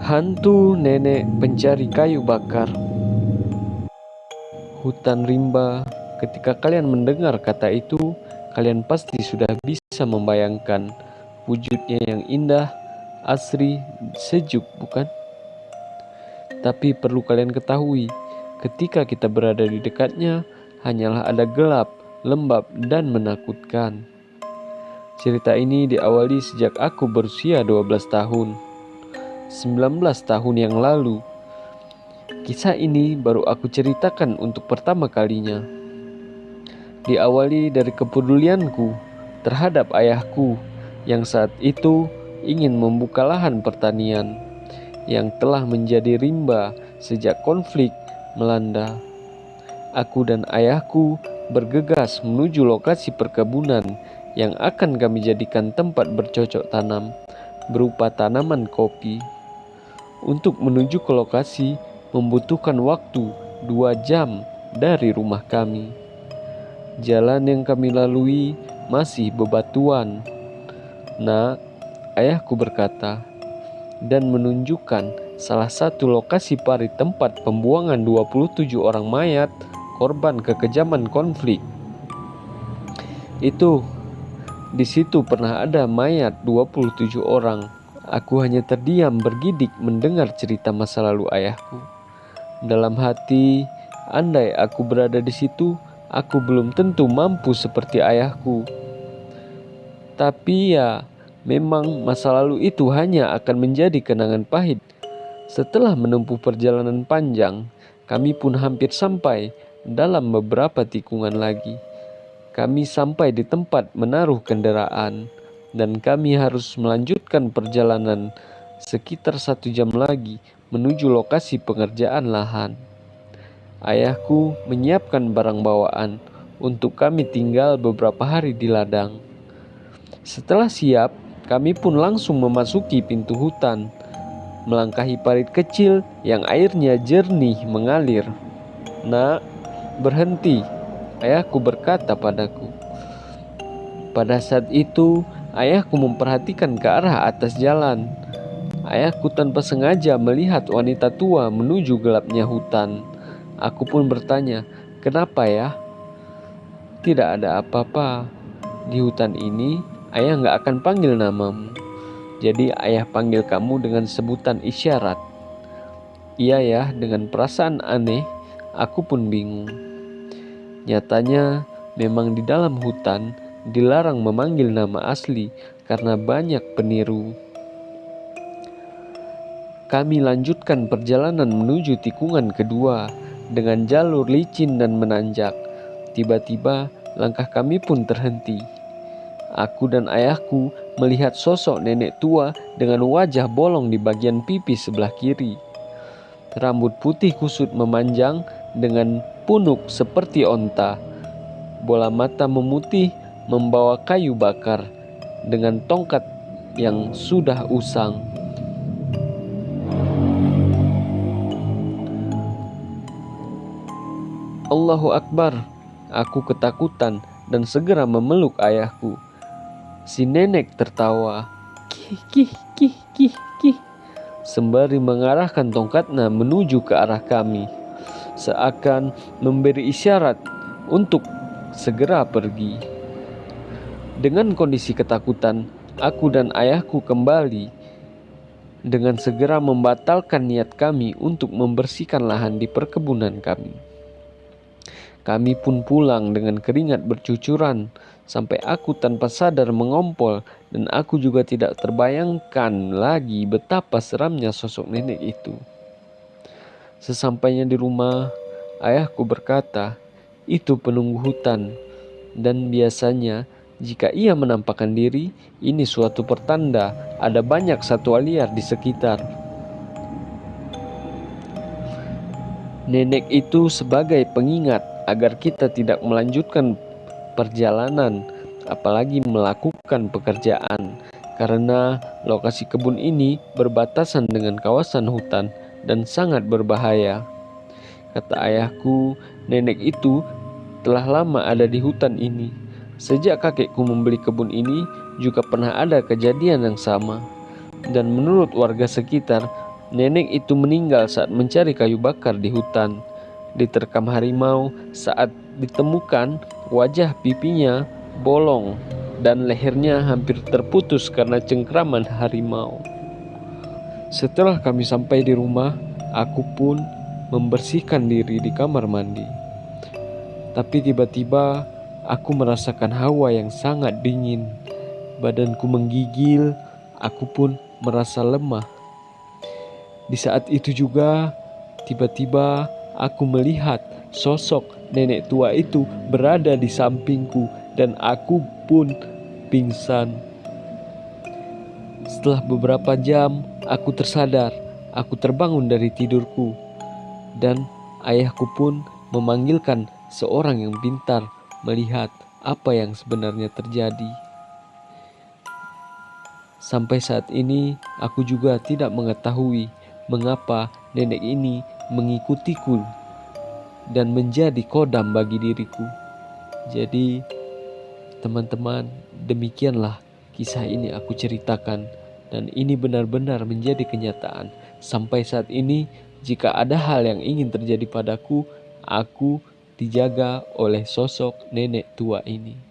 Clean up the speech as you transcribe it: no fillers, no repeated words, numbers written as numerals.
Hantu nenek pencari kayu bakar. Hutan rimba. Ketika kalian mendengar kata itu, kalian pasti sudah bisa membayangkan wujudnya yang indah, asri, sejuk, bukan? Tapi perlu kalian ketahui, ketika kita berada di dekatnya, hanyalah ada gelap, lembab, dan menakutkan. Cerita ini diawali sejak aku berusia 12 tahun. 19 tahun yang lalu. Kisah ini baru aku ceritakan untuk pertama kalinya. Diawali dari kepedulianku terhadap ayahku yang saat itu ingin membuka lahan pertanian yang telah menjadi rimba sejak konflik melanda. Aku dan ayahku bergegas menuju lokasi perkebunan yang akan kami jadikan tempat bercocok tanam berupa tanaman kopi. Untuk menuju ke lokasi membutuhkan waktu 2 jam dari rumah kami. Jalan yang kami lalui masih bebatuan. Nak, ayahku berkata, dan menunjukkan salah satu lokasi parit tempat pembuangan 27 orang mayat korban kekejaman konflik. Di situ pernah ada mayat 27 orang. Aku hanya terdiam bergidik mendengar cerita masa lalu ayahku. Dalam hati, andai aku berada di situ, aku belum tentu mampu seperti ayahku. Tapi ya, memang masa lalu itu hanya akan menjadi kenangan pahit. Setelah menempuh perjalanan panjang, kami pun hampir sampai dalam beberapa tikungan lagi. Kami sampai di tempat menaruh kendaraan, dan kami harus melanjutkan perjalanan sekitar 1 jam lagi menuju lokasi pengerjaan lahan. Ayahku menyiapkan barang bawaan untuk kami tinggal beberapa hari di ladang. Setelah siap, kami pun langsung memasuki pintu hutan, melangkahi parit kecil yang airnya jernih mengalir. Nak, berhenti, ayahku berkata padaku. Pada saat itu, ayahku memperhatikan ke arah atas jalan. Ayahku tanpa sengaja melihat wanita tua menuju gelapnya hutan. Aku pun bertanya, "Kenapa ya?" "Tidak ada apa-apa. Di hutan ini, ayah gak akan panggil namamu. Jadi ayah panggil kamu dengan sebutan isyarat." Iya ya, dengan perasaan aneh, aku pun bingung. Nyatanya, memang di dalam hutan dilarang memanggil nama asli karena banyak peniru. Kami lanjutkan perjalanan menuju tikungan kedua dengan jalur licin dan menanjak. Tiba-tiba langkah kami pun terhenti. Aku dan ayahku melihat sosok nenek tua dengan wajah bolong di bagian pipi sebelah kiri. Rambut putih kusut memanjang dengan punuk seperti onta. Bola mata memutih, membawa kayu bakar dengan tongkat yang sudah usang. Allahu Akbar, aku ketakutan dan segera memeluk ayahku. Si nenek tertawa, kih kih kih kih kih, sembari mengarahkan tongkatnya menuju ke arah kami, seakan memberi isyarat untuk segera pergi. Dengan kondisi ketakutan, aku dan ayahku kembali dengan segera membatalkan niat kami untuk membersihkan lahan di perkebunan kami. Kami pun pulang dengan keringat bercucuran, sampai aku tanpa sadar mengompol, dan aku juga tidak terbayangkan lagi betapa seramnya sosok nenek itu. Sesampainya di rumah, ayahku berkata, "Itu penunggu hutan, dan biasanya jika ia menampakkan diri, ini suatu pertanda ada banyak satwa liar di sekitar." Nenek itu sebagai pengingat agar kita tidak melanjutkan perjalanan, apalagi melakukan pekerjaan, karena lokasi kebun ini berbatasan dengan kawasan hutan dan sangat berbahaya. Kata ayahku, nenek itu telah lama ada di hutan ini. Sejak kakekku membeli kebun ini juga pernah ada kejadian yang sama. Dan menurut warga sekitar, Nenek itu meninggal saat mencari kayu bakar di hutan. Diterkam harimau saat ditemukan wajah pipinya bolong dan lehernya hampir terputus karena cengkraman harimau. Setelah kami sampai di rumah, aku pun membersihkan diri di kamar mandi. Tapi tiba-tiba aku merasakan hawa yang sangat dingin. Badanku menggigil, aku pun merasa lemah. Di saat itu juga, tiba-tiba aku melihat sosok nenek tua itu berada di sampingku dan aku pun pingsan. Setelah beberapa jam, aku tersadar. Aku terbangun dari tidurku dan ayahku pun memanggilkan seorang yang pintar melihat apa yang sebenarnya terjadi. Sampai saat ini, aku juga tidak mengetahui mengapa nenek ini mengikutiku dan menjadi kodam bagi diriku. Jadi, teman-teman, demikianlah kisah ini aku ceritakan, dan ini benar-benar menjadi kenyataan. Sampai saat ini, jika ada hal yang ingin terjadi padaku, aku dijaga oleh sosok nenek tua ini.